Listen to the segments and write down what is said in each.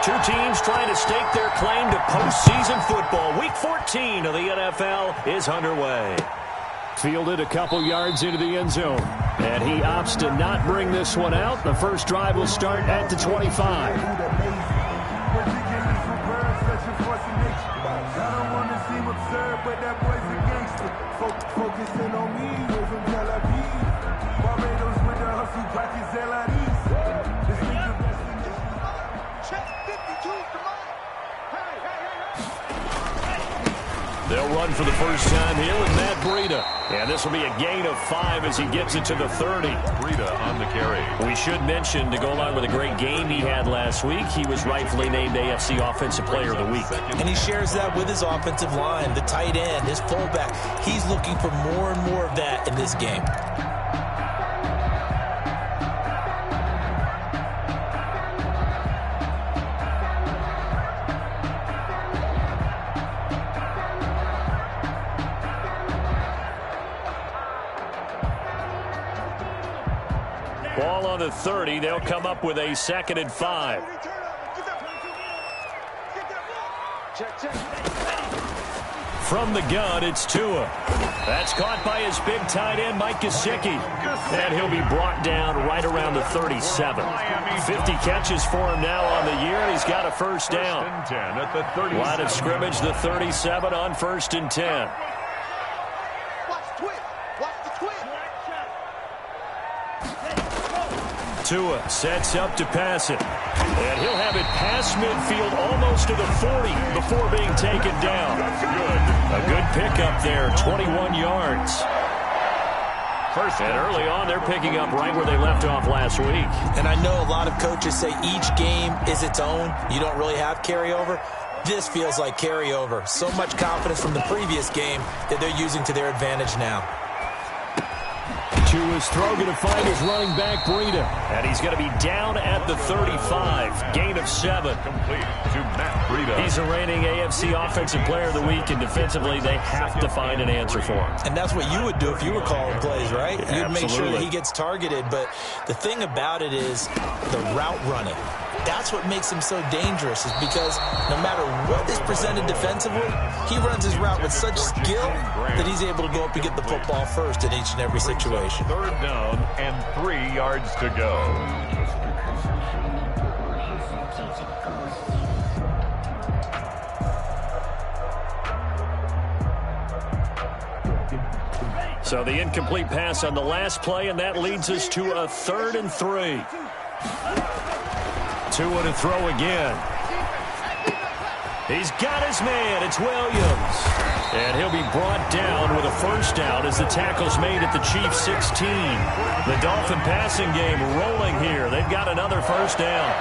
Two teams trying to stake their claim to postseason football. Week 14 of the NFL is underway. Fielded a couple yards into the end zone. And he opts to not bring this one out. The first drive will start at the 25. They'll run for the first time here with Matt Breida. And this will be a gain of 5 as he gets it to the 30. Breida on the carry. We should mention, to go along with a great game he had last week, he was rightfully named AFC Offensive Player of the Week. And he shares that with his offensive line, the tight end, his fullback. He's looking for more and more of that in this game. Ball on the 30. They'll come up with a 2nd and 5. From the gun, it's Tua. That's caught by his big tight end, Mike Gesicki. And he'll be brought down right around the 37. 50 catches for him now on the year, and he's got a first down. Line of scrimmage, the 37 on 1st and 10. Tua sets up to pass it. And he'll have it past midfield almost to the 40 before being taken down. A good pickup there, 21 yards. And early on, they're picking up right where they left off last week. And I know a lot of coaches say each game is its own. You don't really have carryover. This feels like carryover. So much confidence from the previous game that they're using to their advantage now. Tua's throw going to find his running back, Breida. And he's going to be down at the 35. Gain of 7. Complete to Matt Breida. He's the reigning AFC Offensive Player of the Week, and defensively they have to find an answer for him. And that's what you would do if you were calling plays, right? You'd make sure that Absolutely. he gets targeted. But the thing about it is the route running. That's what makes him so dangerous, is because no matter what is presented defensively, he runs his route with such skill that he's able to go up and get the football first in each and every situation. 3rd down and 3 yards to go. So the incomplete pass on the last play, and that leads us to a 3rd and 3. Tua to throw again. He's got his man. It's Williams. And he'll be brought down with a first down as the tackle's made at the Chiefs' 16. The Dolphin passing game rolling here. They've got another first down.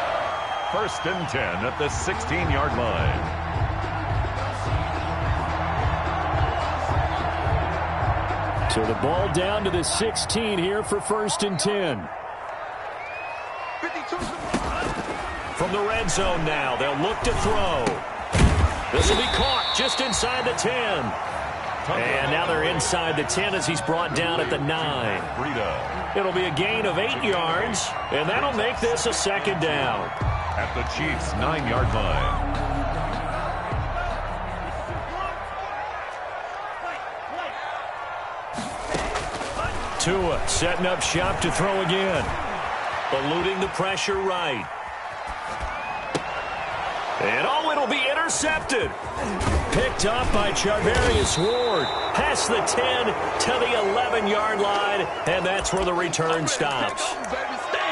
1st and 10 at the 16-yard line. So the ball down to the 16 here for 1st and 10. From the red zone now, they'll look to throw. This will be caught just inside the 10. And now they're inside the 10 as he's brought down at the 9. It'll be a gain of 8 yards, and that'll make this a 2nd down. At the Chiefs' 9-yard line. Tua setting up shop to throw again. Eluding the pressure right. And it'll be intercepted. Picked up by Charvarius Ward. Past the 10 to the 11-yard line, and that's where the return stops.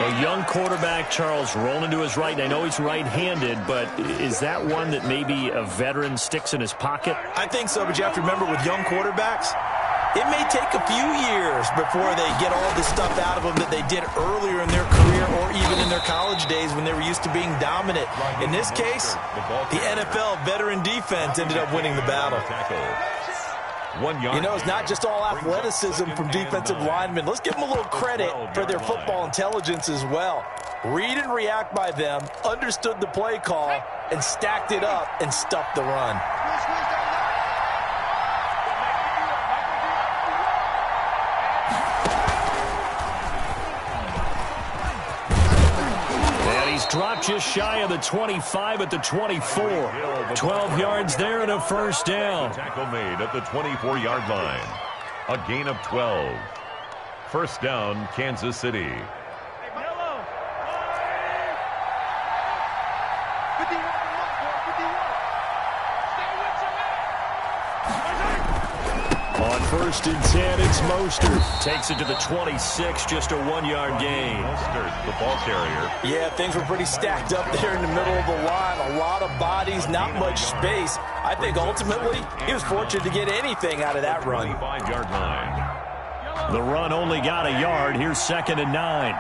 A young quarterback, Charles, rolling to his right. I know he's right-handed, but is that one that maybe a veteran sticks in his pocket? I think so, but you have to remember with young quarterbacks, it may take a few years before they get all the stuff out of them that they did earlier in their career or even in their college days when they were used to being dominant. In this case, the NFL veteran defense ended up winning the battle. You know, it's not just all athleticism from defensive linemen. Let's give them a little credit for their football intelligence as well. Read and react by them, understood the play call, and stacked it up and stuffed the run. dropped just shy of the 25 at the 24. 12 yards there and a first down. Tackle made at the 24-yard line. A gain of 12. First down, Kansas City. On first and 10, it's Mostert. Takes it to the 26, just a 1-yard gain. Mostert, the ball carrier. Yeah, things were pretty stacked up there in the middle of the line. A lot of bodies, not much space. I think ultimately he was fortunate to get anything out of that run. 25-yard line. The run only got a yard. Here's 2nd and 9.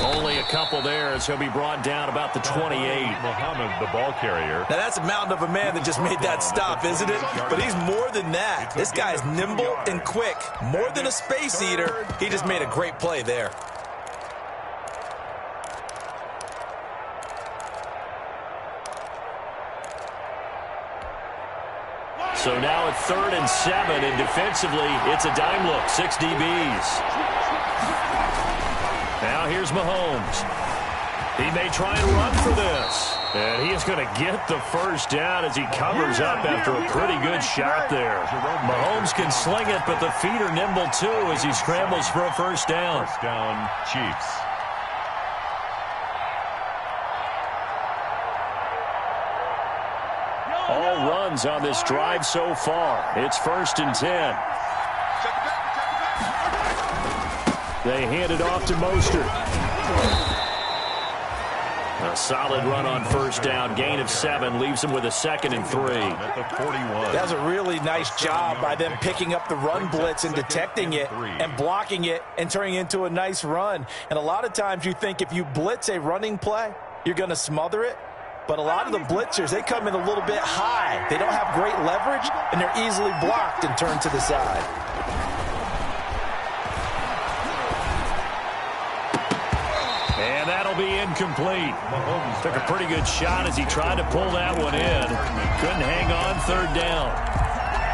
Only a couple there as he'll be brought down about the 28. Muhammad, the ball carrier. Now that's a mountain of a man that just made that stop, isn't it? But he's more than that. This guy is nimble and quick. More than a space eater. He just made a great play there. So now at 3rd and 7, and defensively, it's a dime look, 6 DBs. Now here's Mahomes. He may try and run for this. And he is going to get the first down as he covers up after a pretty good shot there. Mahomes can sling it, but the feet are nimble too as he scrambles for a first down. First down, Chiefs. All runs on this drive so far. It's 1st and 10. They hand it off to Mostert. A solid run on first down. Gain of 7 leaves him with a 2nd and 3. At the 41. That was a really nice job by them picking up the run blitz and detecting it and blocking it and turning it into a nice run. And a lot of times you think if you blitz a running play, you're going to smother it. But a lot of the blitzers, they come in a little bit high. They don't have great leverage, and they're easily blocked and turned to the side. And that'll be incomplete. Took a pretty good shot as he tried to pull that one in. Couldn't hang on 3rd down.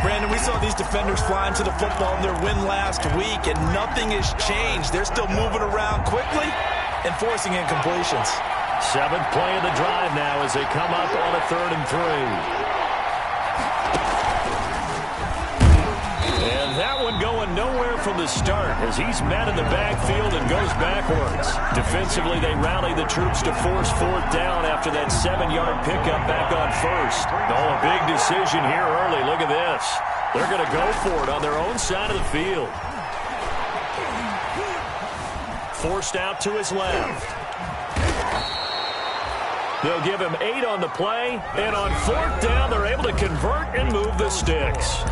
Brandon, we saw these defenders flying to the football in their win last week, and nothing has changed. They're still moving around quickly and forcing incompletions. 7th play of the drive now as they come up on a 3rd and 3. And that one going nowhere from the start as he's met in the backfield and goes backwards. Defensively, they rally the troops to force 4th down after that 7-yard pickup back on 1st. Oh, a big decision here early. Look at this. They're going to go for it on their own side of the field. Forced out to his left. They'll give him 8 on the play, and on 4th down, they're able to convert and move the sticks.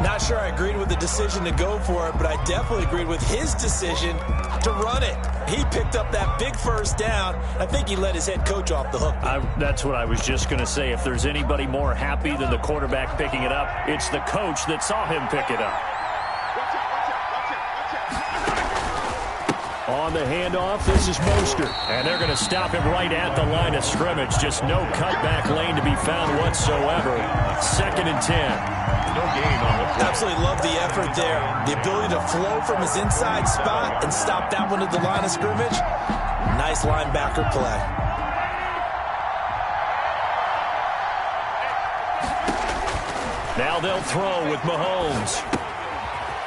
Not sure I agreed with the decision to go for it, but I definitely agreed with his decision to run it. He picked up that big first down. I think he let his head coach off the hook. That's what I was just going to say. If there's anybody more happy than the quarterback picking it up, it's the coach that saw him pick it up. On the handoff, this is Mostert. And they're going to stop him right at the line of scrimmage. Just no cutback lane to be found whatsoever. 2nd and 10. No gain on the play. Absolutely love the effort there. The ability to flow from his inside spot and stop that one at the line of scrimmage. Nice linebacker play. Now they'll throw with Mahomes.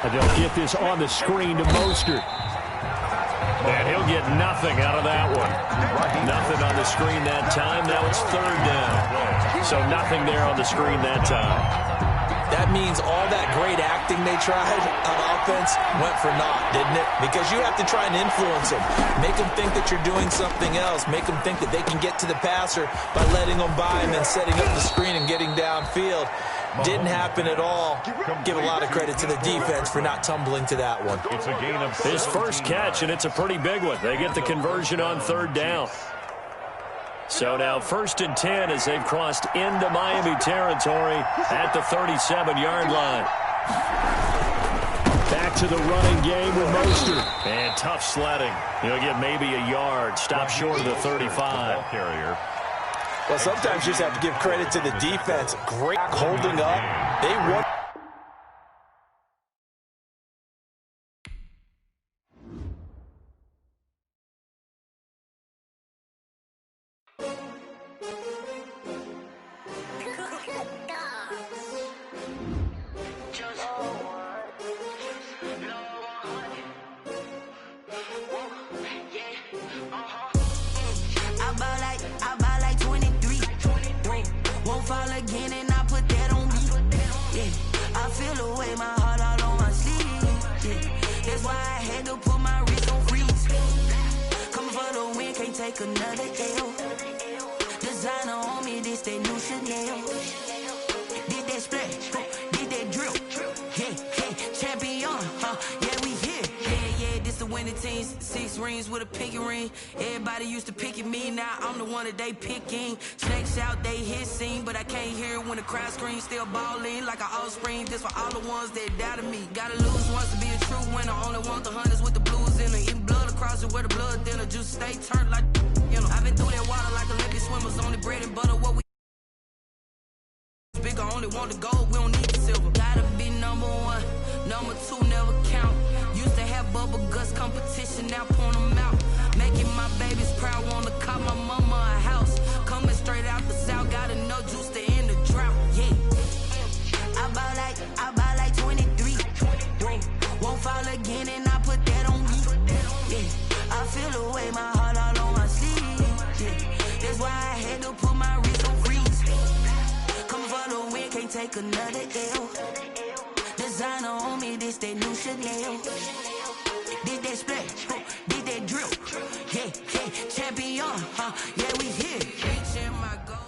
And they'll get this on the screen to Mostert. And he'll get nothing out of that one. Nothing on the screen that time. Now it's 3rd down. So nothing there on the screen that time. That means all that great acting they tried on offense went for naught, didn't it? Because you have to try and influence them. Make them think that you're doing something else. Make them think that they can get to the passer by letting them by and then setting up the screen and getting downfield. Didn't happen at all. Give a lot of credit to the defense for not tumbling to that one. It's a gain of his first catch, and it's a pretty big one. They get the conversion on 3rd down. So now 1st and 10 as they've crossed into Miami territory at the 37-yard line. Back to the running game with Mostert. And tough sledding. He'll get maybe a yard. Stop short of the 35. Well, sometimes you just have to give credit to the defense. Great holding up. They won. I had to put my wrist on freeze. Coming for the win, can't take another L. Designer on me, this that new Chanel. Did that splash, did that drill. Yeah, champion, yeah, we here. Yeah, this the winning teams. 6 rings with a pinky ring. Everybody used to pick at me, now I'm the one that they picking. Snakes out, they hissing, but I can't hear it when the crowd screams. Still balling like an offspring. This for all the ones that doubted me. Gotta lose once to be a true winner. Only want the hunters with the blues in it. Eating blood across it where the blood thinner. Juice stay turned like, you know. I've been through that water like Olympic swimmers. Only bread and butter, what we bigger, only want the gold, we don't need the silver. Gotta be number 1, number 2 never count. Used to have bubble guts competition, now point them out. Making my babies proud, wanna call my mama a house. Coming straight out the south, gotta know juice to end the drought. Yeah, I bought like 23. Won't fall again, and I put that on me. Yeah, I feel the way, my heart all on my sleeve. Yeah, that's why I had to put my wrist on freeze. Coming for the win, can't take another L. Designer on me, this that new Chanel. Did that splash, did that drill. Yeah, champion, yeah, we here. Reaching my goals.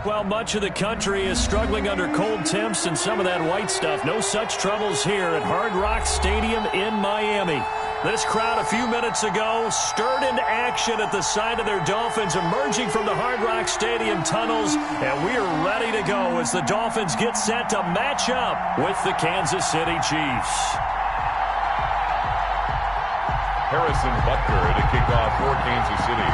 Well, much of the country is struggling under cold temps and some of that white stuff. No such troubles here at Hard Rock Stadium in Miami. This crowd a few minutes ago stirred into action at the side of their Dolphins emerging from the Hard Rock Stadium tunnels, and we are ready to go as the Dolphins get set to match up with the Kansas City Chiefs. Harrison Butker to kick off for Kansas City.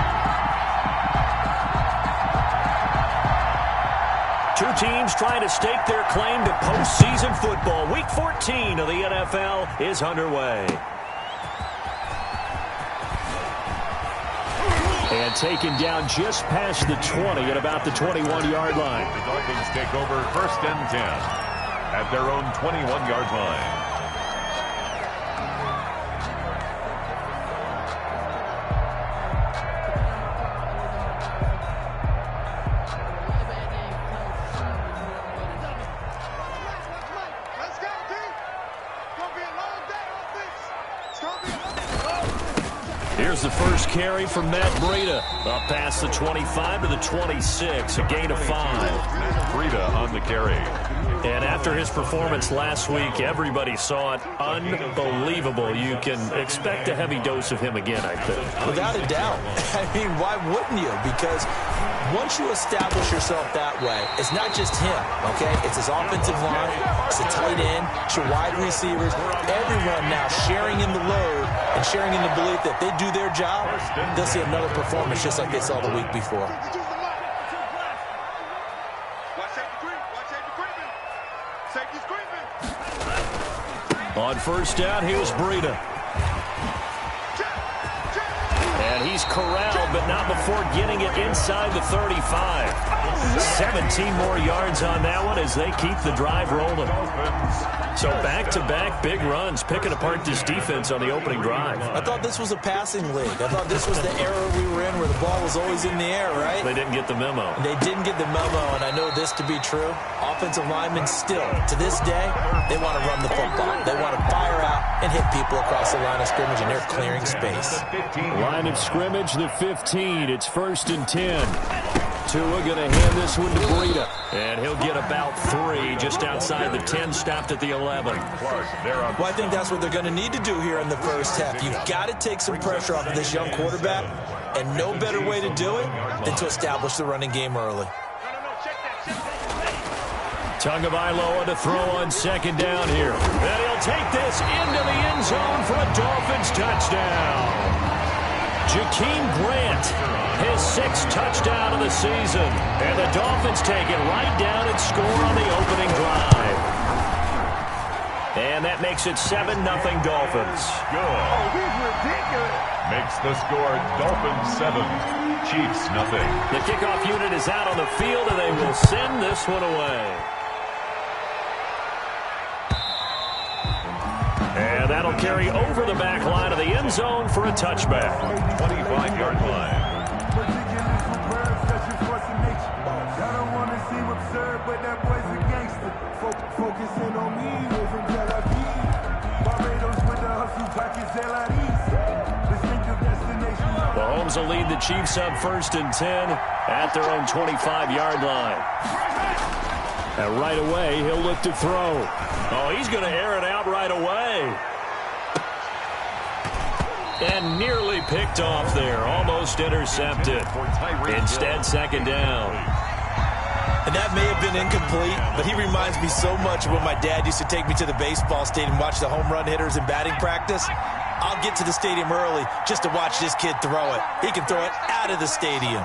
Two teams trying to stake their claim to postseason football. Week 14 of the NFL is underway. And taken down just past the 20 at about the 21-yard line. The Dolphins take over 1st and 10 at their own 21-yard line. Here's the first carry from Matt Breida. Up past the 25 to the 26, a gain of 5. Breida on the carry. And after his performance last week, everybody saw it. Unbelievable. You can expect a heavy dose of him again, I think. Without a doubt. I mean, why wouldn't you? Because once you establish yourself that way, it's not just him, okay? It's his offensive line, it's the tight end, it's your wide receivers, everyone now sharing in the load and sharing in the belief that they do their job, they'll see another performance just like they saw the week before. On first down, here's Breida. And he's corralled, but not before getting it inside the 35. 17 more yards on that one as they keep the drive rolling. So back-to-back big runs, picking apart this defense on the opening drive. I thought this was a passing league. I thought this was the era we were in where the ball was always in the air, right? They didn't get the memo. They didn't get the memo, and I know this to be true. Offensive linemen still, to this day, they want to run the football. They want to fire out and hit people across the line of scrimmage, and they're clearing space. Line of scrimmage, the 15. It's 1st and 10. Tua going to hand this one to Breida, and he'll get about 3 just outside the 10, stopped at the 11. Well, I think that's what they're going to need to do here in the first half. You've got to take some pressure off of this young quarterback, and no better way to do it than to establish the running game early. Tagovailoa to throw on 2nd down here. And he'll take this into the end zone for a Dolphins touchdown. Jakeem Grant, his 6th touchdown of the season. And the Dolphins take it right down and score on the opening drive. And that makes it 7-0 Dolphins. Good. Makes the score Dolphins 7, Chiefs 0. The kickoff unit is out on the field, and they will send this one away. And that'll carry over the back line of the end zone for a touchback. 25-yard line. Bengals will lead the Chiefs up 1st and 10 at their own 25-yard line. And right away, he'll look to throw. Oh, he's going to air it out right away. And nearly picked off there. Almost intercepted. Instead, 2nd down. And that may have been incomplete, but he reminds me so much of when my dad used to take me to the baseball stadium and watch the home run hitters in batting practice. I'll get to the stadium early just to watch this kid throw it. He can throw it out of the stadium.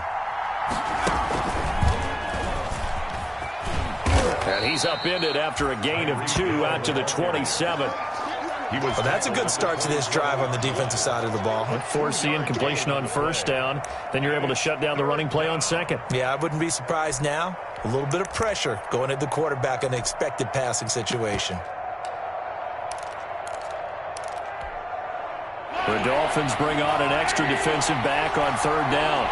And he's upended after a gain of 2 out to the 27. Well, that's a good start to this drive on the defensive side of the ball. Force the incompletion on 1st down. Then you're able to shut down the running play on 2nd. Yeah, I wouldn't be surprised now. A little bit of pressure going at the quarterback in an expected passing situation. The Dolphins bring on an extra defensive back on 3rd down.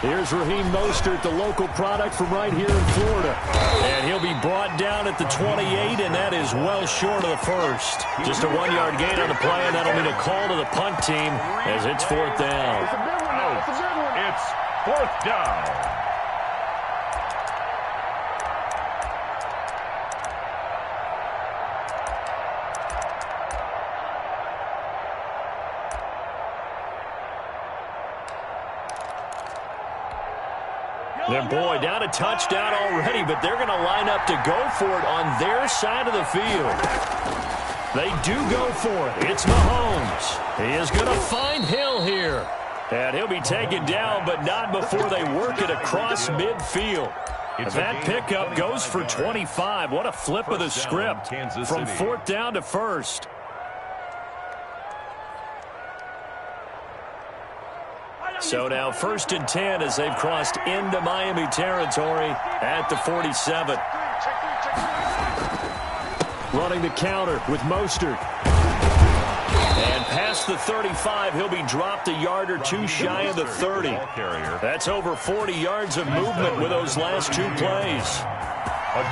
Here's Raheem Mostert, the local product from right here in Florida. And he'll be brought down at the 28, and that is well short of the 1st. Just a 1-yard gain on the play, and that'll mean a call to the punt team as it's 4th down. It's 4th down. Their boy down a touchdown already, but they're going to line up to go for it on their side of the field. They do go for it. It's Mahomes. He is going to find Hill here. And he'll be taken down, but not before they work it across midfield. That pickup goes for 25. What a flip of the script from 4th down to 1st. So now 1st and 10 as they've crossed into Miami territory at the 47. Running the counter with Mostert. And past the 35, he'll be dropped a yard or 2 shy of the 30. That's over 40 yards of movement with those last 2 plays.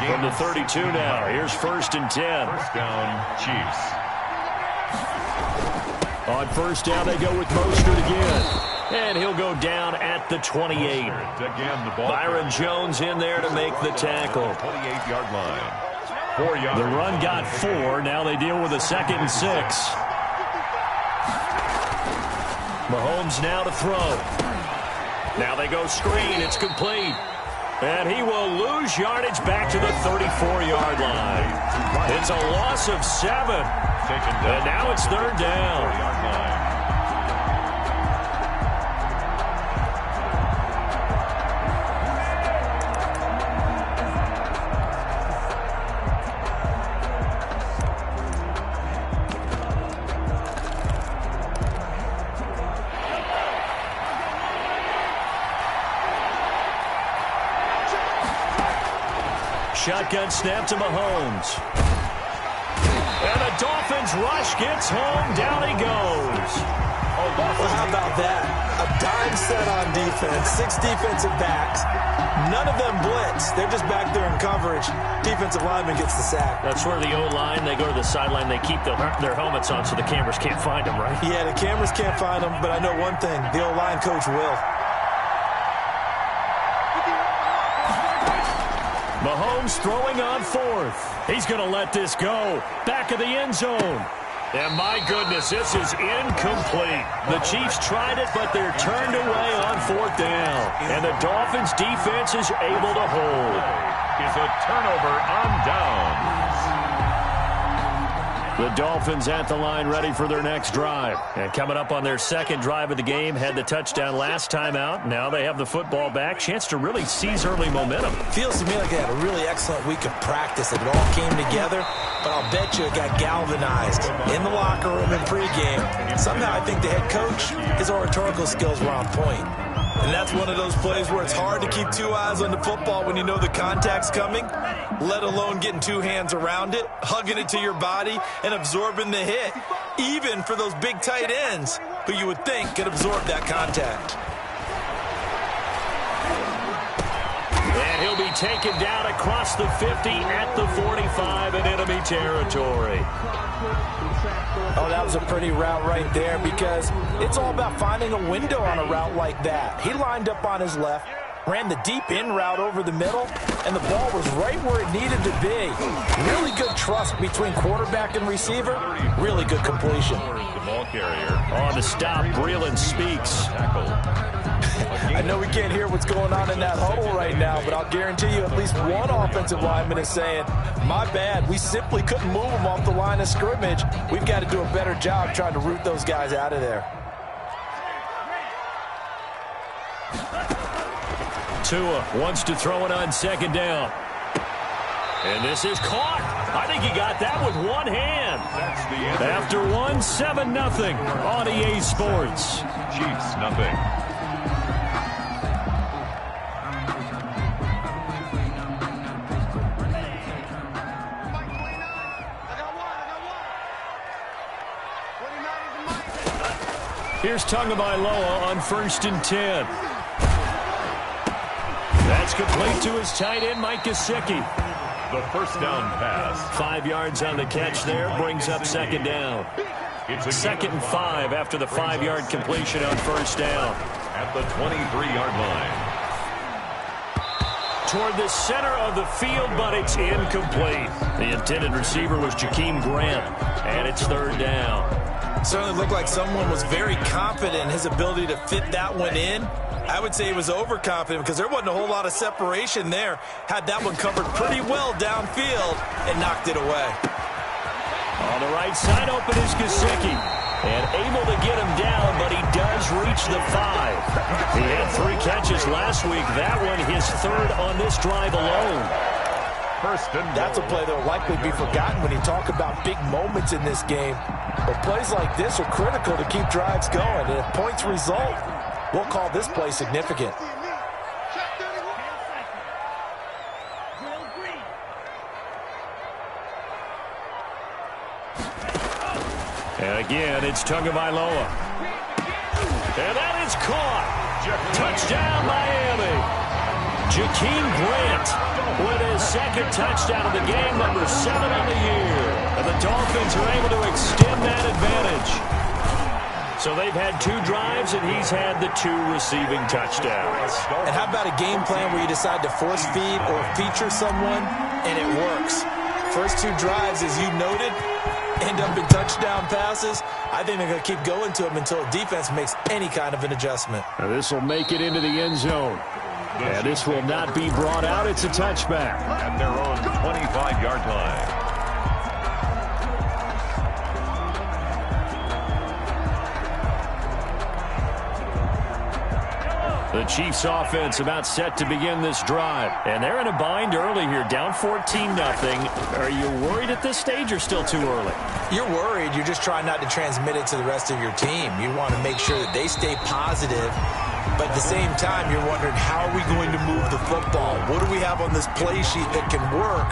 From the 32 now, here's 1st and 10. 1st down, Chiefs. On 1st down, they go with Mostert again. And he'll go down at the 28. Byron Jones in there to make the tackle. 28-yard line. 4 yards. The run got 4. Now they deal with a 2nd and 6. Mahomes now to throw. Now they go screen. It's complete. And he will lose yardage back to the 34-yard line. It's a loss of 7. And now it's 3rd down. Shotgun snap to Mahomes. And the Dolphins rush gets home. Down he goes. Well, how about that? A dime set on defense. 6 defensive backs. None of them blitz. They're just back there in coverage. Defensive lineman gets the sack. That's where the O-line, they go to the sideline. They keep their helmets on so the cameras can't find them, right? Yeah, the cameras can't find them, but I know one thing. The O-line coach will. Mahomes throwing on 4th. He's going to let this go. Back of the end zone. And my goodness, this is incomplete. The Chiefs tried it, but they're turned away on 4th down. And the Dolphins defense is able to hold. Is a turnover on downs. The Dolphins at the line ready for their next drive. And coming up on their 2nd drive of the game, had the touchdown last time out. Now they have the football back. Chance to really seize early momentum. Feels to me like they had a really excellent week of practice. It all came together, but I'll bet you it got galvanized in the locker room in pregame. Somehow I think the head coach, his oratorical skills were on point. And that's one of those plays where it's hard to keep 2 eyes on the football when you know the contact's coming, let alone getting 2 hands around it, hugging it to your body, and absorbing the hit, even for those big tight ends who you would think could absorb that contact. And he'll be taken down across the 50 at the 45 in enemy territory. Oh, that was a pretty route right there because it's all about finding a window on a route like that. He lined up on his left, ran the deep in route over the middle, and the ball was right where it needed to be. Really good trust between quarterback and receiver. Really good completion. The ball carrier. On the stop, Breeland speaks. I know we can't hear what's going on in that huddle right now, but I'll guarantee you at least one offensive lineman is saying, my bad, we simply couldn't move them off the line of scrimmage. We've got to do a better job trying to root those guys out of there. Tua wants to throw it on second down. And this is caught. I think he got that with one hand. That's the end. After one, 7-0 on EA Sports. Chiefs, nothing. Here's Tagovailoa on 1st and 10. That's complete to his tight end, Mike Gesicki. The first down pass. 5 yards on the catch there, brings up second down. It's a 2nd and 5 after the 5-yard completion on first down. At the 23-yard line. Toward the center of the field, but it's incomplete. The intended receiver was Jakeem Grant, and it's 3rd down. Certainly looked like someone was very confident in his ability to fit that one in. I would say he was overconfident because there wasn't a whole lot of separation there. Had that one covered pretty well downfield and knocked it away. On the right side, open is Gesicki. And able to get him down, but he does reach the 5. He had 3 catches last week. That one his 3rd on this drive alone. That's a play that will likely be forgotten when you talk about big moments in this game. But plays like this are critical to keep drives going. And if points result, we'll call this play significant. And again, it's Tagovailoa. And that is caught. Touchdown, Miami. Jakeem Grant with his 2nd touchdown of the game, number 7 on the year. And the Dolphins are able to extend that advantage. So they've had 2 drives, and he's had the 2 receiving touchdowns. And how about a game plan where you decide to force feed or feature someone, and it works? First 2 drives, as you noted, end up in touchdown passes. I think they're going to keep going to them until the defense makes any kind of an adjustment. Now this will make it into the end zone. And this will not be brought out. It's a touchback. At their own 25-yard line. The Chiefs offense about set to begin this drive. And they're in a bind early here, down 14-0. Are you worried at this stage or still too early? You're worried. You're just trying not to transmit it to the rest of your team. You want to make sure that they stay positive. But at the same time, you're wondering, how are we going to move the football? What do we have on this play sheet that can work?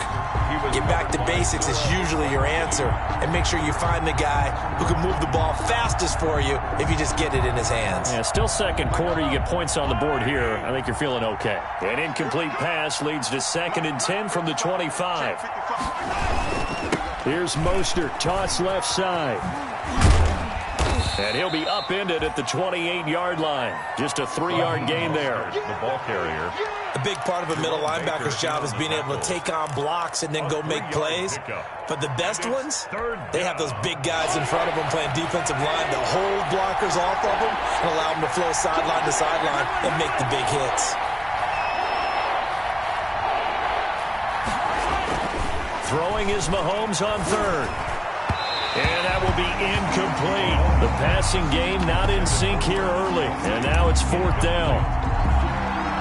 Get back to basics is usually your answer. And make sure you find the guy who can move the ball fastest for you if you just get it in his hands. Yeah, still 2nd quarter. You get points on the board here. I think you're feeling okay. An incomplete pass leads to 2nd and 10 from the 25. Here's Mostert, toss left side. And he'll be upended at the 28-yard line. Just a 3-yard gain there. The ball carrier. A big part of a middle linebacker's job is being able to take on blocks and then go make plays. But the best ones, they have those big guys in front of them playing defensive line to hold blockers off of them and allow them to flow sideline to sideline and make the big hits. Throwing is Mahomes on 3rd. And that will be incomplete. The passing game not in sync here early. And now it's 4th down.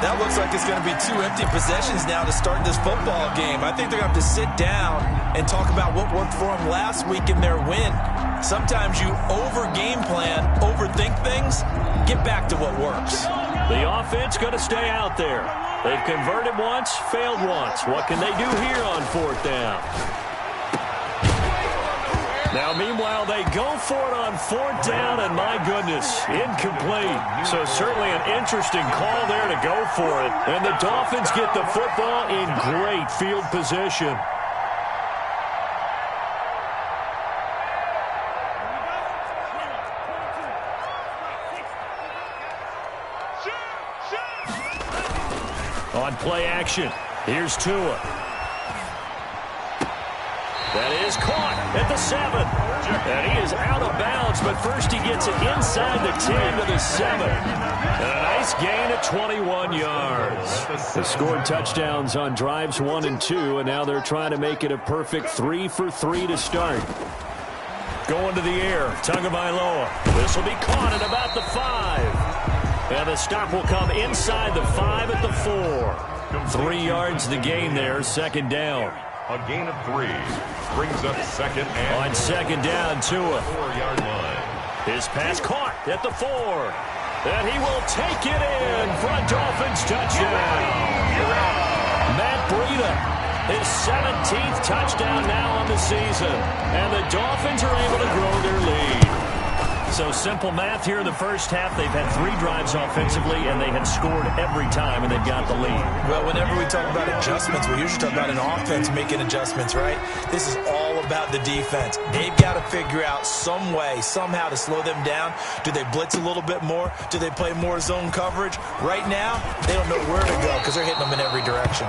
That looks like it's going to be 2 empty possessions now to start this football game. I think they're going to have to sit down and talk about what worked for them last week in their win. Sometimes you over-game plan, overthink things. Get back to what works. The offense going to stay out there. They've converted once, failed once. What can they do here on 4th down? Now, meanwhile, they go for it on 4th down, and my goodness, incomplete. So certainly an interesting call there to go for it. And the Dolphins get the football in great field position. On play action, here's Tua. That is caught at the 7. And he is out of bounds, but first he gets it inside the 10 to the 7. And a nice gain of 21 yards. They scored touchdowns on drives 1 and 2, and now they're trying to make it a perfect 3 for 3 to start. Going to the air, Tagovailoa. This will be caught at about the 5. And the stop will come inside the 5 at the 4. 3 yards the gain there, 2nd down. A gain of 3 brings up 2nd and... On 2nd down, Tua. 4-yard line. His pass caught at the 4. And he will take it in for a Dolphins touchdown. Matt Breida, his 17th touchdown now on the season. And the Dolphins are able to grow their lead. So simple math here in the first half. They've had 3 drives offensively, and they had scored every time, and they've got the lead. Well, whenever we talk about adjustments, we usually talk about an offense making adjustments, right? This is all about the defense. They've got to figure out some way, somehow to slow them down. Do they blitz a little bit more? Do they play more zone coverage? Right now, they don't know where to go because they're hitting them in every direction.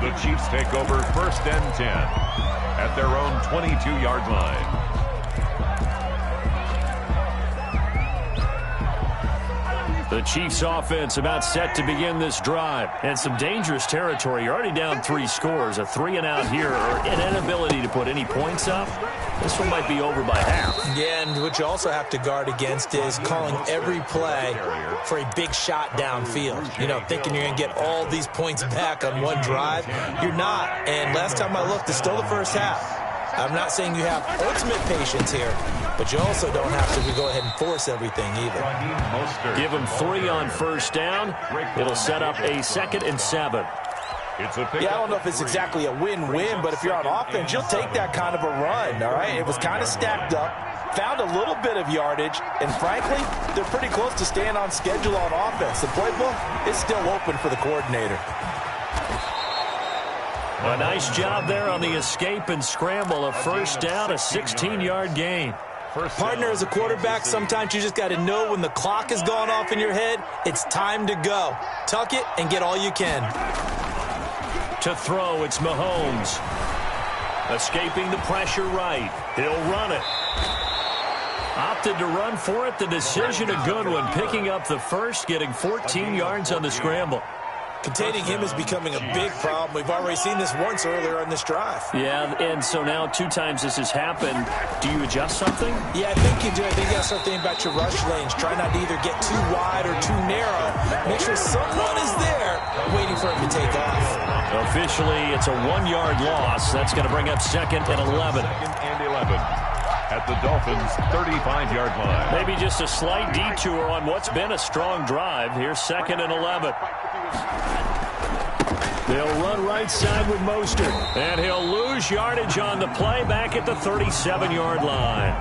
The Chiefs take over 1st and 10 at their own 22-yard line. The Chiefs offense about set to begin this drive. And some dangerous territory. You're already down 3 scores. A 3-and-out here, or an inability to put any points up. This one might be over by half. Yeah, and what you also have to guard against is calling every play for a big shot downfield. You know, thinking you're going to get all these points back on one drive. You're not. And last time I looked, it's still the first half. I'm not saying you have ultimate patience here, but you also don't have to go ahead and force everything either. Give them 3 on 1st down. It'll set up a 2nd and 7. Yeah, I don't know if it's exactly a win-win, but if you're on offense, you'll take that kind of a run, all right? It was kind of stacked up, found a little bit of yardage, and frankly, they're pretty close to staying on schedule on offense. The playbook is still open for the coordinator. A nice job there on the escape and scramble. A 1st down, a 16-yard gain. Partner, as a quarterback, sometimes you just got to know when the clock has gone off in your head, it's time to go. Tuck it and get all you can. To throw, it's Mahomes. Escaping the pressure right. He'll run it. Opted to run for it. The decision a good one. Picking up the 1st, getting 14 yards on the scramble. Containing him is becoming a big problem. We've already seen this once earlier on this drive. Yeah, and so now 2 times this has happened. Do you adjust something? Yeah, I think you do. I think you got to start thinking about your rush lanes. Try not to either get too wide or too narrow. Make sure someone is there waiting for him to take off. Officially, it's a 1-yard loss. That's going to bring up 2nd and 11. 2nd and 11. At the Dolphins' 35-yard line. Maybe just a slight detour on what's been a strong drive. Here's 2nd and 11. They'll run right side with Mostert. And he'll lose yardage on the play back at the 37-yard line.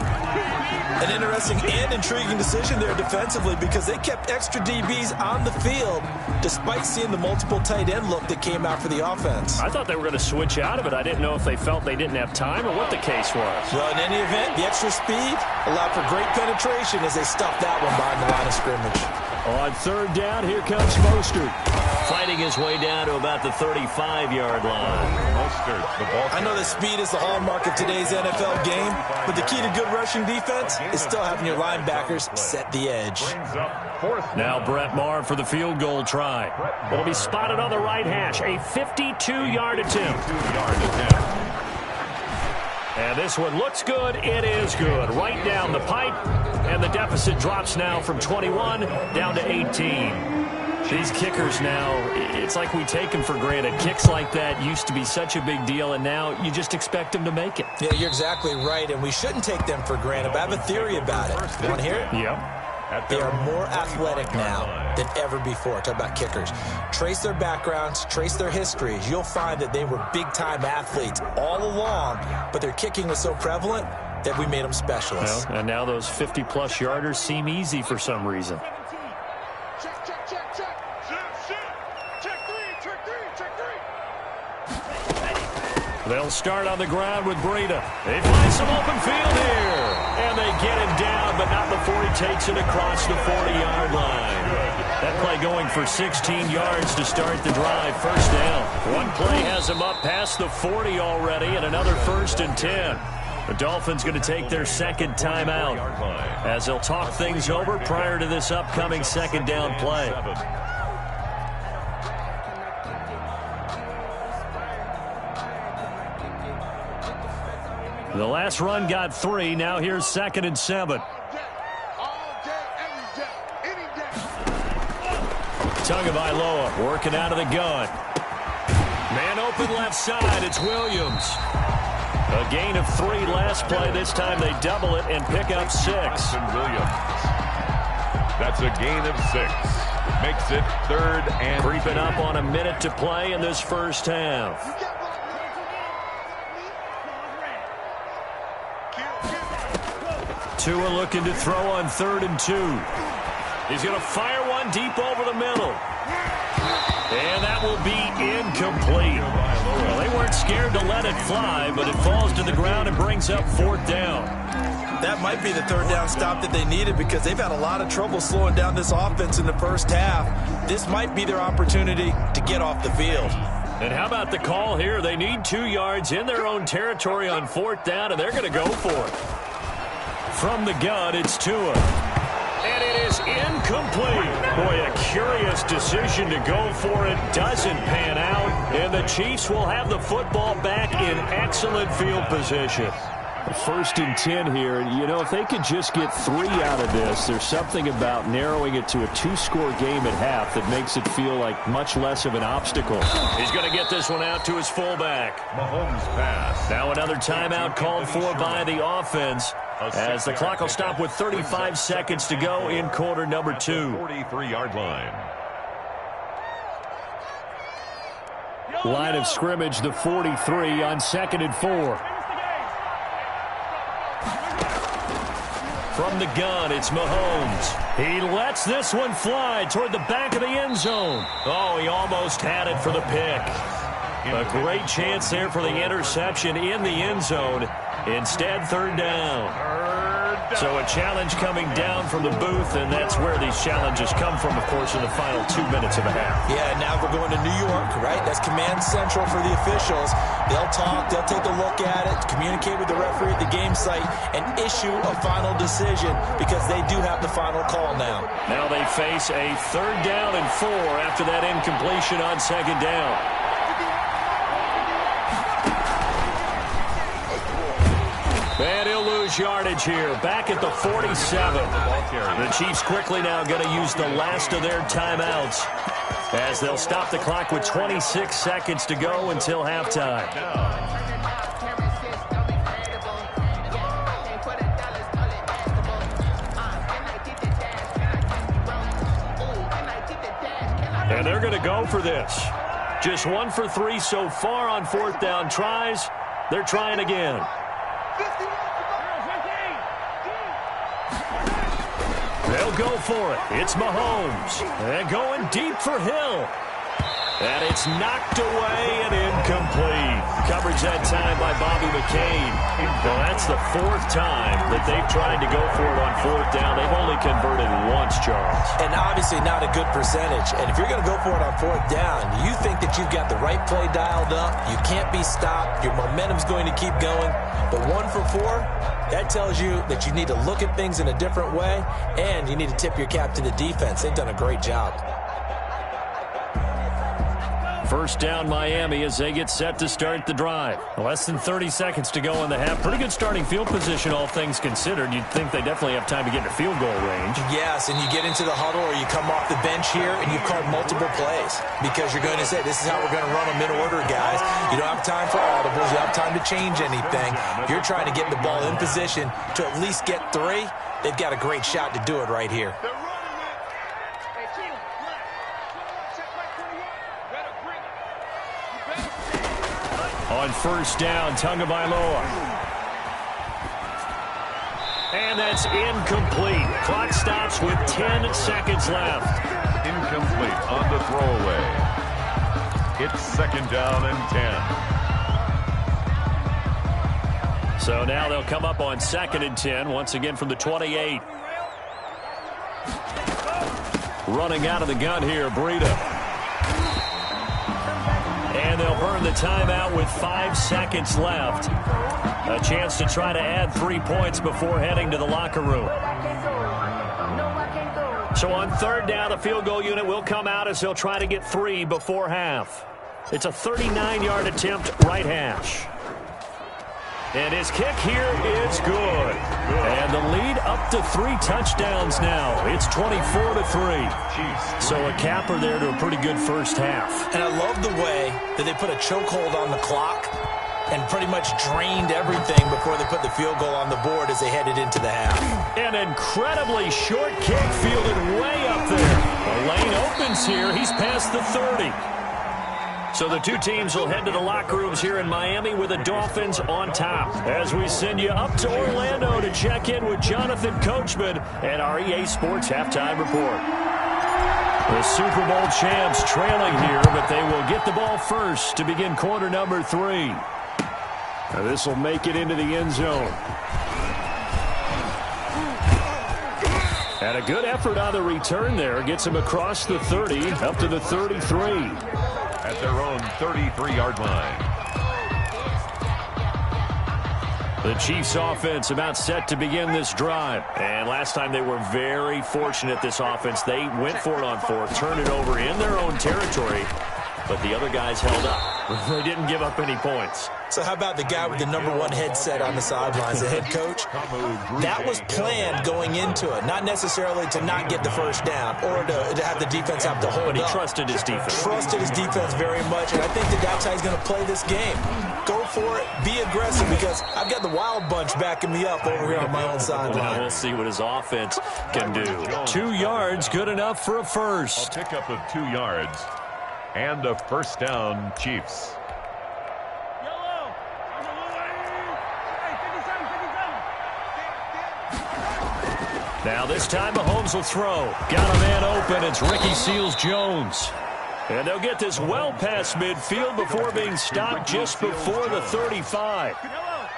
An interesting and intriguing decision there defensively because they kept extra DBs on the field despite seeing the multiple tight end look that came out for the offense. I thought they were going to switch out of it. I didn't know if they felt they didn't have time or what the case was. Well, in any event, the extra speed allowed for great penetration as they stuffed that one behind the line of scrimmage. On 3rd down, here comes Mostert. Fighting his way down to about the 35-yard line. I know that speed is the hallmark of today's NFL game, but the key to good rushing defense is still having your linebackers set the edge. Now Brett Maher for the field goal try. It'll be spotted on the right hash. A 52-yard attempt. And this one looks good. It is good. Right down the pipe. And the deficit drops now from 21 down to 18. These kickers now, it's like we take them for granted. Kicks like that used to be such a big deal, and now you just expect them to make it. Yeah, you're exactly right, and we shouldn't take them for granted. But I have a theory about it. You want to hear it? Yeah. They are more athletic now than ever before. Talk about kickers. Trace their backgrounds, trace their histories. You'll find that they were big-time athletes all along, but their kicking was so prevalent that we made them specialists. Well, and now those 50-plus yarders seem easy for some reason. They'll start on the ground with Breida. They find some open field here. And they get him down, but not before he takes it across the 40-yard line. That play going for 16 yards to start the drive. First down. One play has him up past the 40 already, and another 1st and 10. The Dolphins going to take their second timeout as they'll talk things over prior to this upcoming second down play. The last run got 3. Now here's 2nd and 7. Tagovailoa working out of the gun. Man open left side. It's Williams. A gain of 3 last play. This time they double it and pick up 6. Williams. That's a gain of 6. Makes it 3rd and creeping up on a minute to play in this first half. Tua looking to throw on 3rd and 2. He's going to fire one deep over the middle. And that will be incomplete. Well, they weren't scared to let it fly, but it falls to the ground and brings up 4th down. That might be the 3rd down stop that they needed because they've had a lot of trouble slowing down this offense in the first half. This might be their opportunity to get off the field. And how about the call here? They need 2 yards in their own territory on 4th down, and they're going to go for it. From the gun, it's Tua. And it is incomplete. Boy, a curious decision to go for it. Doesn't pan out. And the Chiefs will have the football back in excellent field position. 1st and 10 here. And, you know, if they could just get 3 out of this, there's something about narrowing it to a 2-score game at half that makes it feel like much less of an obstacle. He's going to get this one out to his fullback. Mahomes pass. Now another timeout called for by the offense as the clock will stop with 35 seconds to go in quarter number 2. 43-yard line. Line of scrimmage, the 43 on 2nd and 4. From the gun, it's Mahomes. He lets this one fly toward the back of the end zone. Oh, he almost had it for the pick. A great chance there for the interception in the end zone. Instead, 3rd down. So a challenge coming down from the booth, and that's where these challenges come from, of course, in the final 2 minutes of a half. Yeah, now we're going to New York, right? That's command central for the officials. They'll talk, they'll take a look at it, communicate with the referee at the game site, and issue a final decision because they do have the final call now. Now they face a 3rd down and 4 after that incompletion on 2nd down. And he'll lose yardage here, back at the 47. The Chiefs quickly now going to use the last of their timeouts as they'll stop the clock with 26 seconds to go until halftime. And they're going to go for this. Just 1 for 3 so far on 4th down tries. They're trying again. They'll go for it. It's Mahomes. And going deep for Hill. And it's knocked away and incomplete. Coverage that time by Bobby McCain. Well, that's the 4th time that they've tried to go for it on 4th down. They've only converted once, Charles. And obviously not a good percentage. And if you're going to go for it on 4th down, you think that you've got the right play dialed up. You can't be stopped. Your momentum's going to keep going. But 1 for 4, that tells you that you need to look at things in a different way, and you need to tip your cap to the defense. They've done a great job. First down Miami as they get set to start the drive. Less than 30 seconds to go in the half. Pretty good starting field position, all things considered. You'd think they definitely have time to get into field goal range. Yes, and you get into the huddle or you come off the bench here and you've called multiple plays because you're going to say, this is how we're going to run them in order, guys. You don't have time for audibles. You don't have time to change anything. You're trying to get the ball in position to at least get 3. They've got a great shot to do it right here. On first down, Tagovailoa. And that's incomplete. Clock stops with 10 seconds left. Incomplete on the throwaway. It's second down and 10. So now they'll come up on second and 10, once again from the 28. Running out of the gun here, Breida. And they'll burn the timeout with 5 seconds left. A chance to try to add 3 points before heading to the locker room. So on third down, the field goal unit will come out as they'll try to get 3 before half. It's a 39-yard attempt, right hash. And his kick here is good. And the lead up to 3 touchdowns now. It's 24-3. So a capper there to a pretty good first half. And I love the way that they put a chokehold on the clock and pretty much drained everything before they put the field goal on the board as they headed into the half. An incredibly short kick fielded way up there. The lane opens here. He's past the 30. So the two teams will head to the locker rooms here in Miami with the Dolphins on top. As we send you up to Orlando to check in with Jonathan Coachman and our EA Sports Halftime Report. The Super Bowl champs trailing here, but they will get the ball first to begin quarter number 3. Now this will make it into the end zone. And a good effort on the return there. Gets him across the 30, up to the 33. At their own 33-yard line. The Chiefs offense about set to begin this drive. And last time they were very fortunate, this offense. They went for it on 4th, turned it over in their own territory, but the other guys held up. They didn't give up any points. So how about the guy with the #1 headset on the sidelines, the head coach? That was planned going into it, not necessarily to not get the first down or to have the defense have to hold up. But he trusted his defense. Trusted his defense very much, and I think that's how he's going to play this game. Go for it, be aggressive, because I've got the wild bunch backing me up over here on my own sideline. Well, we'll see what his offense can do. 2 yards, good enough for a first. A pickup of 2 yards and a first down, Chiefs. Now this time Mahomes will throw. Got a man open. It's Ricky Seals-Jones. And they'll get this well past midfield before being stopped just before the 35.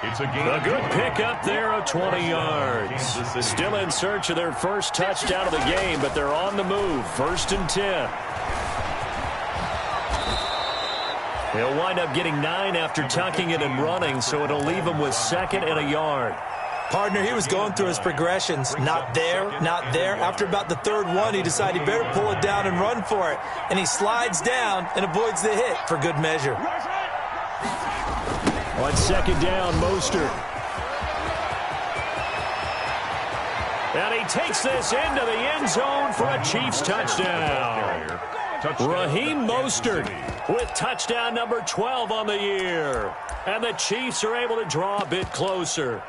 It's a gain. A good pickup there of 20 yards. Still in search of their first touchdown of the game, but they're on the move. 1st and 10. He'll wind up getting 9 after tucking it and running, so it'll leave him with 2nd and a yard. Partner, he was going through his progressions. Not there, not there. After about the 3rd one, he decided he better pull it down and run for it. And he slides down and avoids the hit for good measure. On 2nd down, Mostert. And he takes this into the end zone for a Chiefs touchdown. Raheem Mostert with touchdown number 12 on the year. And the Chiefs are able to draw a bit closer.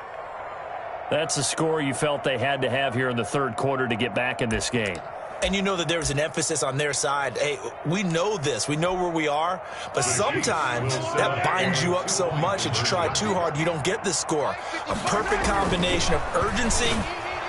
That's the score you felt they had to have here in the 3rd quarter to get back in this game. And you know that there was an emphasis on their side. Hey, we know this. We know where we are. But sometimes that binds you up so much that you try too hard, you don't get the score. A perfect combination of urgency,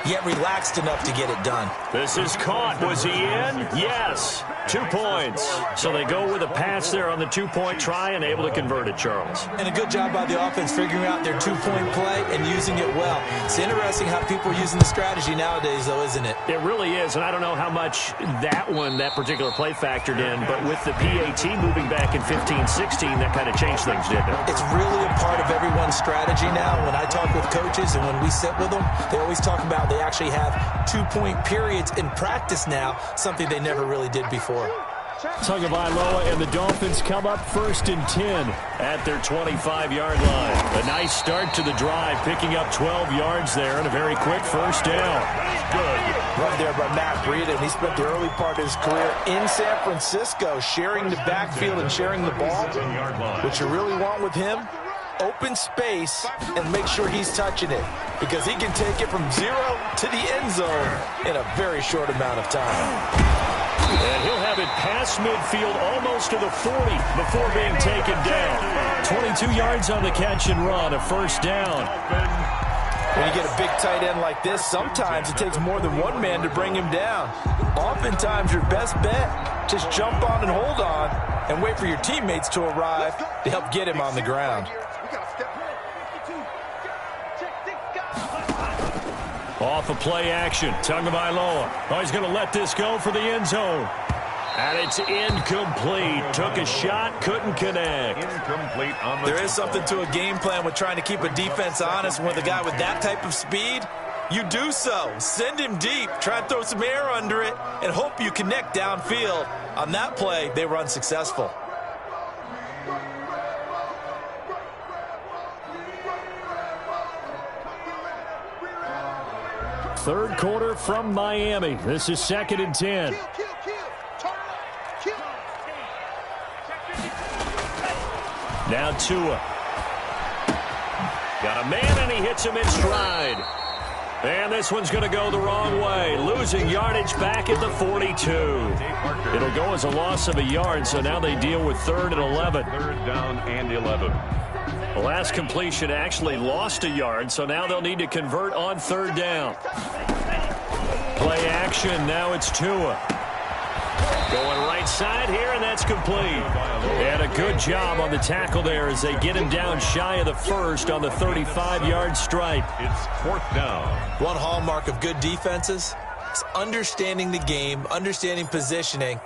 yet relaxed enough to get it done. This is caught. Was he in? Yes. 2 points. So they go with a pass there on the 2-point try and able to convert it, Charles. And a good job by the offense figuring out their 2-point play and using it well. It's interesting how people are using the strategy nowadays, though, isn't it? It really is, and I don't know how much that particular play factored in, but with the PAT moving back in 15-16, that kind of changed things, didn't it? It's really a part of everyone's strategy now. When I talk with coaches and when we sit with them, they always talk about they actually have 2-point periods in practice now, something they never really did before. Tagovailoa and the Dolphins come up 1st and 10 at their 25-yard line. A nice start to the drive, picking up 12 yards there and a very quick first down. Good run there by Matt Breida, and he spent the early part of his career in San Francisco sharing the backfield and sharing the ball. What you really want with him, open space and make sure he's touching it, because he can take it from 0 to the end zone in a very short amount of time. And he'll have it past midfield almost to the 40 before being taken down. 22 yards on the catch and run, a first down. When you get a big tight end like this, sometimes it takes more than one man to bring him down. Oftentimes your best bet, just jump on and hold on and wait for your teammates to arrive to help get him on the ground. Off of play action, Tagovailoa. Oh, he's going to let this go for the end zone. And it's incomplete. Took a shot, couldn't connect. Incomplete on the There is something to a game plan with trying to keep a defense honest. With a guy with that type of speed, you do so. Send him deep, try and throw some air under it, and hope you connect downfield. On that play, they were unsuccessful. Third quarter from Miami. This is 2nd and 10. Now Tua. Got a man, and he hits him in stride. And this one's going to go the wrong way. Losing yardage back at the 42. It'll go as a loss of a yard, so now they deal with 3rd and 11. 3rd down and 11. The last completion actually lost a yard, so now they'll need to convert on 3rd down. Play action, now it's Tua. Going right side here, and that's complete. And a good job on the tackle there as they get him down shy of the first on the 35-yard stripe. It's 4th down. One hallmark of good defenses is understanding the game, understanding positioning,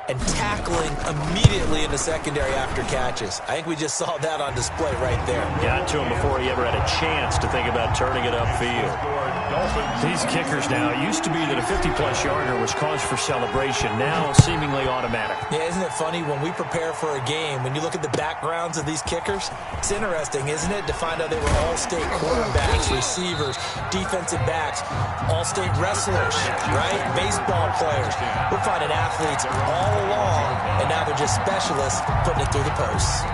and tackling immediately in the secondary after catches. I think we just saw that on display right there. Got to him before he ever had a chance to think about turning it upfield. These kickers now, it used to be that a 50-plus yarder was cause for celebration. Now seemingly automatic. Yeah, isn't it funny when we prepare for a game, when you look at the backgrounds of these kickers, it's interesting, isn't it, to find out they were all-state quarterbacks, receivers, defensive backs, all-state wrestlers, right? Baseball players. We're finding athletes all along, and now they're just specialists putting it through the posts.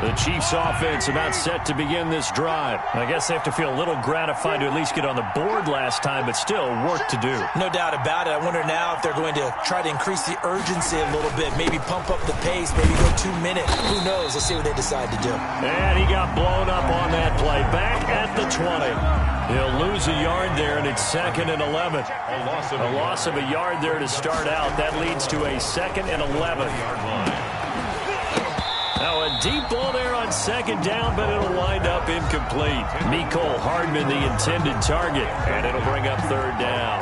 The Chiefs offense about set to begin this drive. I guess they have to feel a little gratified to at least get on the board last time, but still work to do. No doubt about it. I wonder now if they're going to try to increase the urgency a little bit, maybe pump up the pace, maybe go 2 minutes. Who knows? Let's see what they decide to do. And he got blown up on that play. Back at the 20. He'll lose a yard there, and it's 2nd and 11. A loss of a yard there to start out. That leads to a 2nd and 11. Now a deep ball there on 2nd down, but it'll wind up incomplete. Mecole Hardman, the intended target, and it'll bring up 3rd down.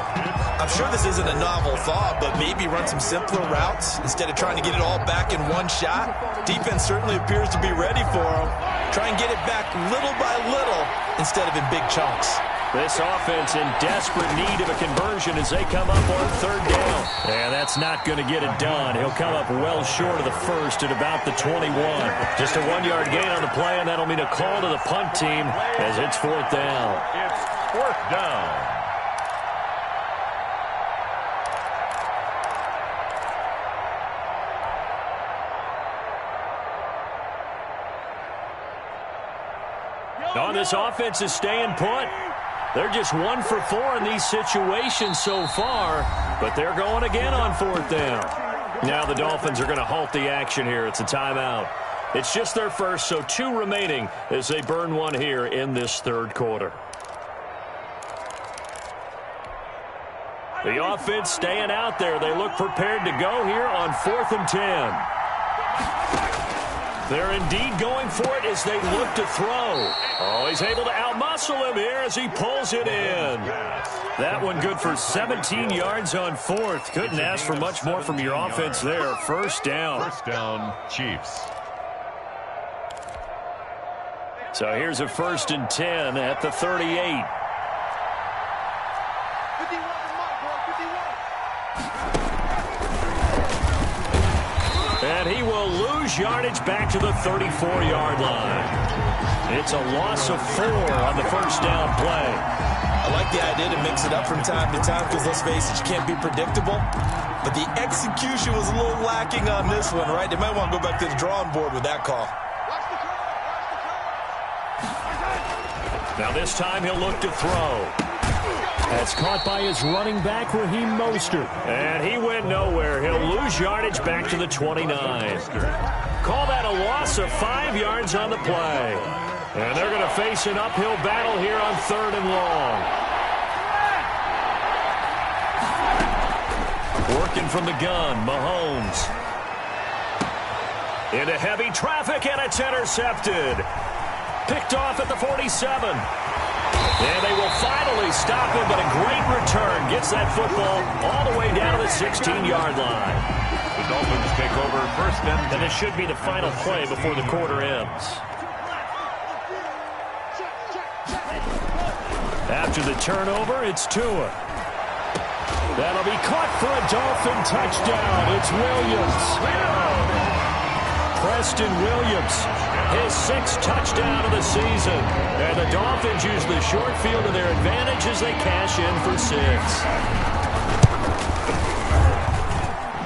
I'm sure this isn't a novel thought, but maybe run some simpler routes instead of trying to get it all back in one shot. Defense certainly appears to be ready for them. Try and get it back little by little instead of in big chunks. This offense in desperate need of a conversion as they come up on 3rd down. And that's not going to get it done. He'll come up well short of the first at about the 21. Just a 1-yard gain on the play, and that'll mean a call to the punt team as it's 4th down. It's 4th down. On this offense is staying put. They're just 1 for 4 in these situations so far, but they're going again on 4th down. Now the Dolphins are going to halt the action here. It's a timeout. It's just their first, so 2 remaining as they burn one here in this 3rd quarter. The offense staying out there. They look prepared to go here on 4th and 10. They're indeed going for it as they look to throw. Oh, he's able to outmuscle him here as he pulls it in. That one good for 17 yards on 4th. Couldn't ask for much more from your offense there. 1st down. 1st down, Chiefs. So here's a 1st and 10 at the 38. yardage back to the 34-yard line. It's a loss of 4 on the first down play. I like the idea to mix it up from time to time because, let's face it, you can't be predictable. But the execution was a little lacking on this one, right? They might want to go back to the drawing board with that call. Now this time he'll look to throw. That's caught by his running back, Raheem Mostert. And he went nowhere. He'll lose yardage back to the 29. Call that a loss of 5 yards on the play. And they're going to face an uphill battle here on 3rd and long. Working from the gun, Mahomes. Into heavy traffic, and it's intercepted. Picked off at the 47. And they will finally stop him, but a great return gets that football all the way down to the 16-yard line. The Dolphins take over 1st and 10. And this should be the final play before the quarter ends. After the turnover, it's Tua. That'll be caught for a Dolphin touchdown. It's Williams. Preston Williams, his 6th touchdown of the season. And the Dolphins use the short field to their advantage as they cash in for 6.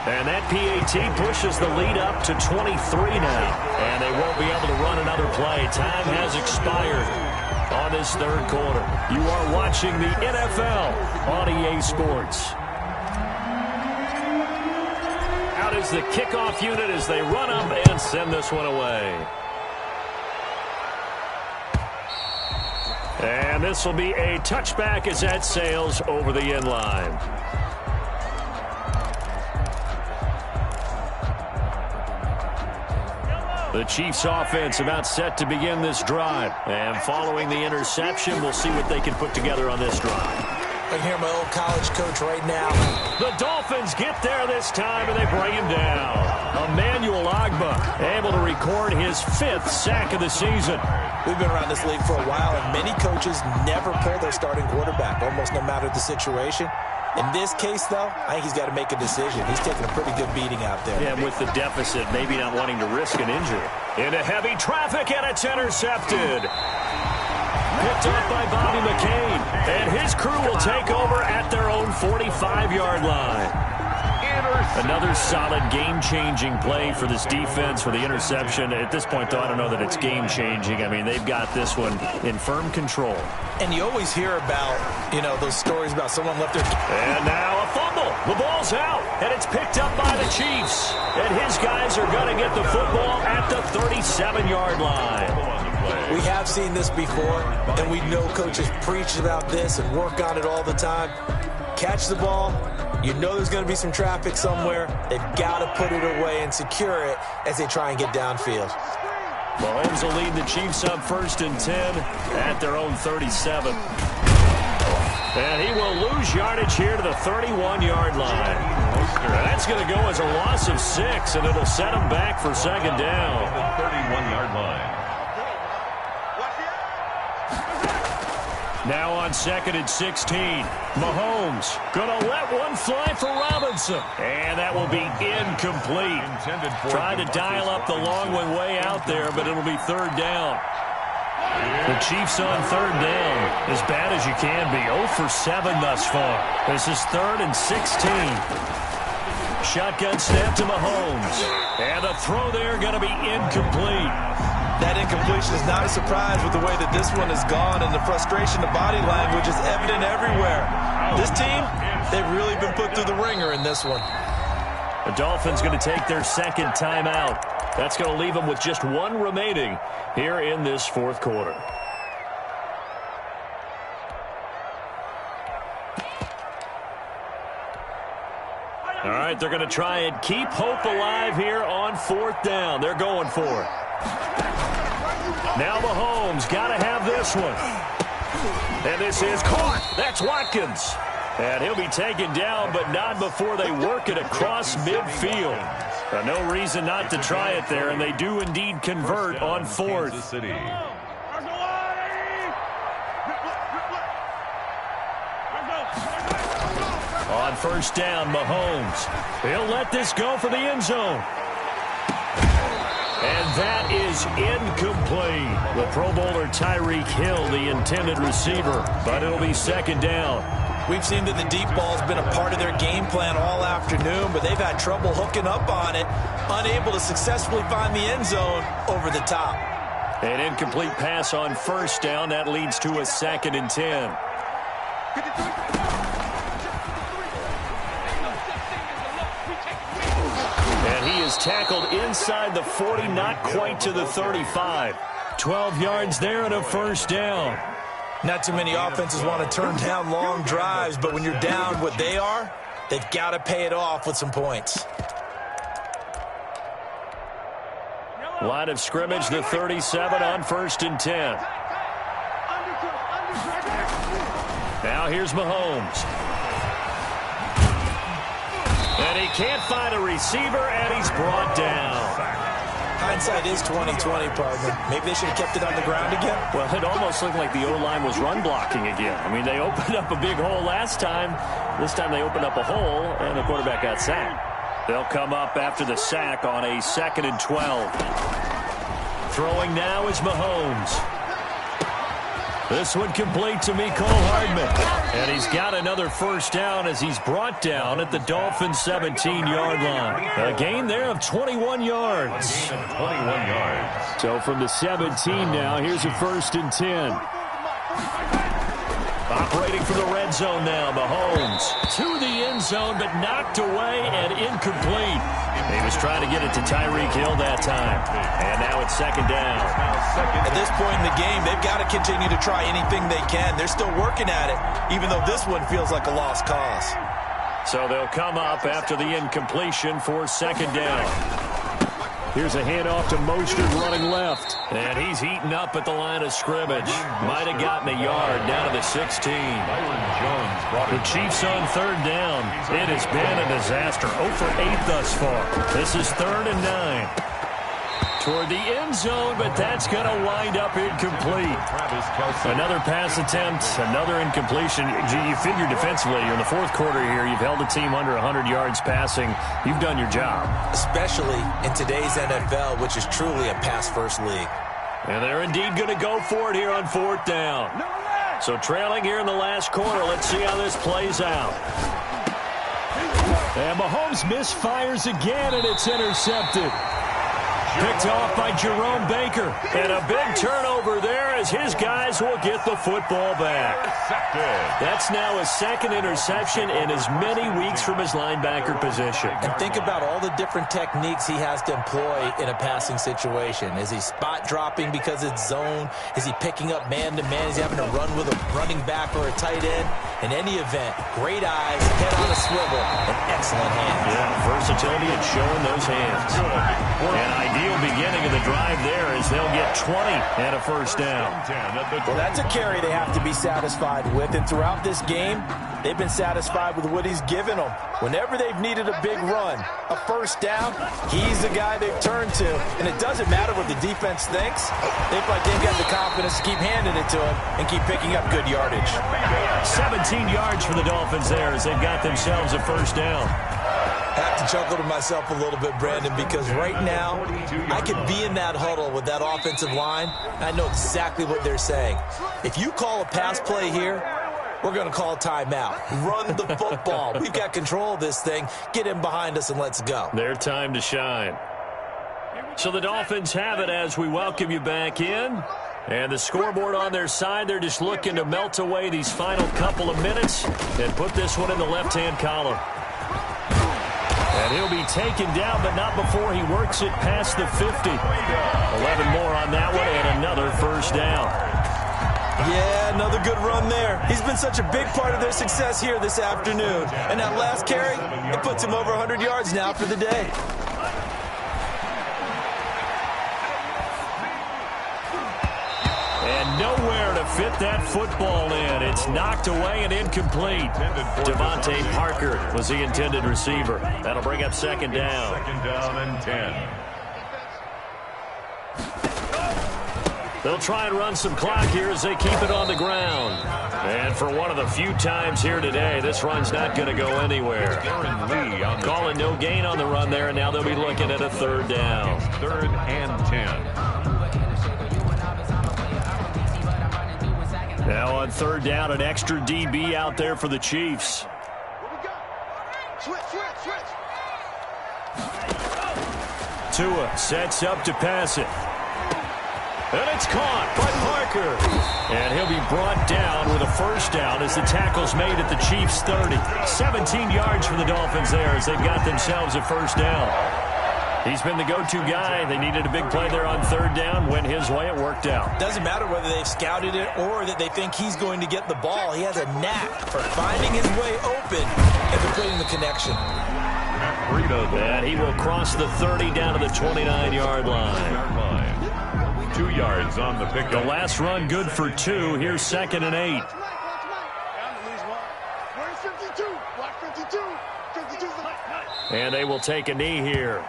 And that PAT pushes the lead up to 23 now. And they won't be able to run another play. Time has expired on this 3rd quarter. You are watching the NFL on EA Sports. Out is the kickoff unit as they run up and send this one away. And this will be a touchback as that sails over the end line. The Chiefs offense about set to begin this drive. And following the interception, we'll see what they can put together on this drive. I can hear my old college coach right now. The Dolphins get there this time, and they bring him down. Emmanuel Ogbah able to record his 5th sack of the season. We've been around this league for a while, and many coaches never pull their starting quarterback, almost no matter the situation. In this case, though, I think he's got to make a decision. He's taking a pretty good beating out there. Yeah, with the deficit, maybe not wanting to risk an injury. Into heavy traffic, and it's intercepted. Picked up by Bobby McCain. And his crew will take over at their own 45-yard line. Another solid game-changing play for this defense for the interception. At this point, though, I don't know that it's game-changing. I mean, they've got this one in firm control. And you always hear about, those stories about someone left their... And now a fumble. The ball's out, and it's picked up by the Chiefs. And his guys are going to get the football at the 37-yard line. We have seen this before, and we know coaches preach about this and work on it all the time. Catch the ball. You know there's going to be some traffic somewhere. They've got to put it away and secure it as they try and get downfield. Mahomes will lead the Chiefs up 1st and 10 at their own 37. And he will lose yardage here to the 31-yard line. That's going to go as a loss of 6, and it'll set him back for 2nd down. The 31-yard line. Now on 2nd and 16. Mahomes going to let one fly for Robinson. And that will be incomplete. Trying to dial up the long one way out there, but it'll be 3rd down. The Chiefs on 3rd down. As bad as you can be. 0 for 7 thus far. This is 3rd and 16. Shotgun snap to Mahomes. And the throw there going to be incomplete. That incompletion is not a surprise with the way that this one has gone, and the frustration, the body language is evident everywhere. This team, they've really been put through the ringer in this one. The Dolphins going to take their 2nd timeout. That's going to leave them with just 1 remaining here in this 4th quarter. All right, they're going to try and keep hope alive here on 4th down. They're going for it. Now Mahomes got to have this one. And this is caught. That's Watkins. And he'll be taken down, but not before they work it across midfield. No reason not to try it there, and they do indeed convert on 4th. On 1st down, Mahomes. He'll let this go for the end zone. And that is incomplete. The Pro Bowler Tyreek Hill, the intended receiver, but it'll be second down. We've seen that the deep ball has been a part of their game plan all afternoon, but they've had trouble hooking up on it, unable to successfully find the end zone over the top. An incomplete pass on first down. That leads to a 2nd and 10. And he is tackled inside the 40, not quite to the 35. 12 yards there and a first down. Not too many offenses want to turn down long drives, but when you're down what they are, they've got to pay it off with some points. Line of scrimmage, the 37 on 1st and 10. Now here's Mahomes. And he can't find a receiver, and he's brought down. Hindsight is 20/20, partner. Maybe they should have kept it on the ground again. Well, it almost looked like the O-line was run blocking again. I mean, they opened up a big hole last time. This time they opened up a hole, and the quarterback got sacked. They'll come up after the sack on a 2nd and 12. Throwing now is Mahomes. This one complete to Mecole Hardman. And he's got another first down as he's brought down at the Dolphins' 17-yard line. A gain there of 21 yards. 21 yards. So from the 17 now, here's a 1st and 10. Operating for the red zone now, Mahomes. To the end zone, but knocked away and incomplete. He was trying to get it to Tyreek Hill that time. And now it's 2nd down. At this point in the game, they've got to continue to try anything they can. They're still working at it, even though this one feels like a lost cause. So they'll come up after the incompletion for 2nd down. Here's a handoff to Mostert running left. And he's heating up at the line of scrimmage. Might have gotten a yard down to the 16. The Chiefs on 3rd down. It has been a disaster. 0 for 8 thus far. This is 3rd and 9. Toward the end zone, but that's going to wind up incomplete. Another pass attempt, another incompletion. You figure defensively, in the 4th quarter here, you've held the team under 100 yards passing. You've done your job. Especially in today's NFL, which is truly a pass-first league. And they're indeed going to go for it here on 4th down. So trailing here in the last quarter, let's see how this plays out. And Mahomes misfires again, and it's intercepted. Picked off by Jerome Baker. And a big turnover there as his guys will get the football back. That's now his 2nd interception in as many weeks from his linebacker position. And think about all the different techniques he has to employ in a passing situation. Is he spot dropping because it's zone? Is he picking up man-to-man? Is he having to run with a running back or a tight end? In any event, great eyes, head on a swivel, and excellent hands. Yeah, versatility and showing those hands. An ideal beginning of the drive there as they'll get 20 and a first down. Well, that's a carry they have to be satisfied with, and throughout this game, they've been satisfied with what he's given them. Whenever they've needed a big run, a first down, he's the guy they've turned to, and it doesn't matter what the defense thinks. They feel like they've got the confidence to keep handing it to him and keep picking up good yardage. 17 yards for the Dolphins there as they've got themselves a first down. I have to chuckle to myself a little bit, Brandon, because right now I could be in that huddle with that offensive line, and I know exactly what they're saying. If you call a pass play here, we're going to call a timeout. Run the football. We've got control of this thing. Get him behind us and let's go. Their time to shine. So the Dolphins have it as we welcome you back in. And the scoreboard on their side, they're just looking to melt away these final couple of minutes and put this one in the left-hand column. And he'll be taken down, but not before he works it past the 50. 11 more on that one, and another first down. Yeah, another good run there. He's been such a big part of their success here this afternoon. And that last carry, it puts him over 100 yards now for the day. And nowhere to fit that football in. It's knocked away and incomplete. Devontae Parker was the intended receiver. That'll bring up 2nd down. 2nd down and 10. They'll try and run some clock here as they keep it on the ground. And for one of the few times here today, this run's not going to go anywhere. Calling no gain on the run there, and now they'll be looking at a third down. 3rd and 10. Now on 3rd down, an extra DB out there for the Chiefs. Tua sets up to pass it. And it's caught by Parker. And he'll be brought down with a first down as the tackle's made at the Chiefs' 30. 17 yards for the Dolphins there as they've got themselves a first down. He's been the go-to guy. They needed a big play there on 3rd down. Went his way. It worked out. Doesn't matter whether they've scouted it or that they think he's going to get the ball. He has a knack for finding his way open and completing the connection. And he will cross the 30 down to the 29-yard line. 2 yards on the pickup. The last run good for 2. Here's 2nd and 8. And they will take a knee here.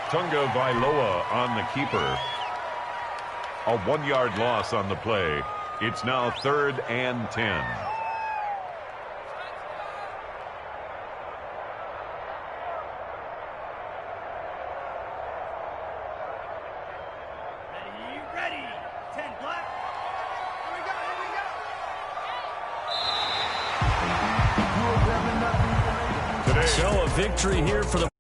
Tunga Vailoa on the keeper. A 1-yard loss on the play. It's now 3rd and 10. So a victory here for the